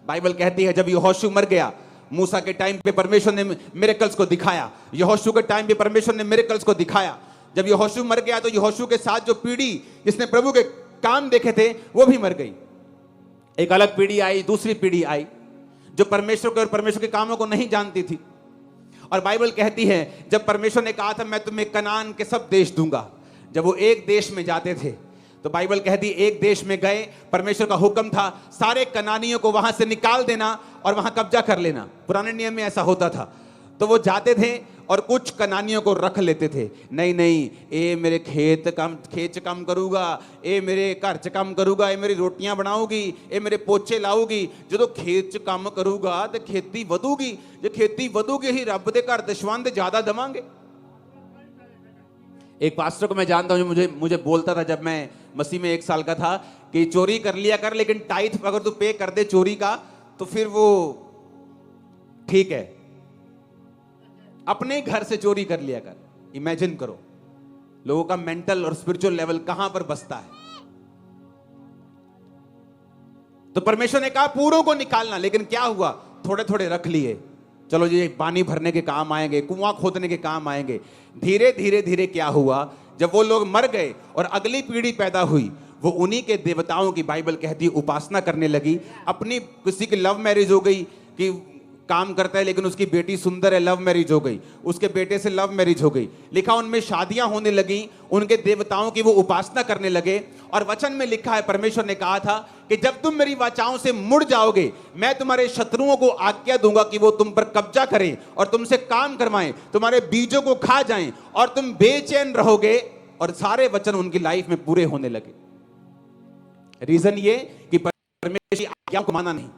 Bible कहती है जब यहोशू मर गया, मूसा के टाइम पे परमेश्वर ने मिरेकल्स को दिखाया, यहोशू के टाइम पे परमेश्वर ने मिरेकल्स को दिखाया। जब यहोशू मर गया तो यहोशू के साथ जो पीढ़ी जिसने प्रभु के काम देखे थे वो भी मर गई। एक अलग पीढ़ी आई, दूसरी पीढ़ी आई जो परमेश्वर के और परमेश्वर के कामों को नहीं जानती थी। और बाइबल कहती है जब परमेश्वर ने कहा था मैं तुम्हें कनान के सब देश दूंगा, जब वो एक देश में जाते थे तो बाइबल कहती एक देश में गए, परमेश्वर का हुक्म था सारे कनानियों को वहां से निकाल देना और वहां कब्जा कर लेना। पुराने नियम में ऐसा होता था। तो वो जाते थे और कुछ कनानियों को रख लेते थे। नहीं नहीं, ए मेरे खेत च काम करूगा, ए मेरे घर च काम करूगा, ए मेरी रोटियां बनाऊगी, ए मेरे पोचे लाऊगी। जो खेत च काम करूगा तो खेती वधूगी, जो खेती वधूगी ही रब दे घर दशवंध ज्यादा देवांगे। एक पास्टर को मैं जानता हूं जो मुझे बोलता था जब मैं मसीह में 1 साल का था कि चोरी कर लिया कर, लेकिन टाइथ अगर तू पे कर दे चोरी का तो फिर वो ठीक है, अपने घर से चोरी कर लिया कर। इमेजिन करो लोगों का मेंटल और स्पिरिचुअल लेवल कहां पर बसता है। तो परमेश्वर ने कहा पूरों को निकालना, लेकिन क्या हुआ, थोड़े थोड़े रख लिए। चलो ये पानी भरने के काम आएंगे, कुआं खोदने के काम आएंगे। धीरे धीरे धीरे क्या हुआ, जब वो लोग मर गए और अगली पीढ़ी पैदा हुई, वो उन्हीं के देवताओं की बाइबल कहती उपासना करने लगी। अपनी किसी की लव मैरिज हो गई कि काम करता है लेकिन उसकी बेटी सुंदर है, लव मैरिज हो गई, उसके बेटे से लव मैरिज हो गई, लिखा उनमें शादियां होने लगी, उनके देवताओं की वो उपासना करने लगे। और वचन में लिखा है परमेश्वर ने कहा था कि जब तुम मेरी वाचाओं से मुड़ जाओगे मैं तुम्हारे शत्रुओं को आज्ञा दूंगा कि वो तुम पर कब्जा करें और तुमसे काम करवाएं, तुम्हारे बीजों को खा जाएं और तुम बेचैन रहोगे। और सारे वचन उनकी लाइफ में पूरे होने लगे। रीजन ये कि परमेश्वर की आज्ञा को माना नहीं।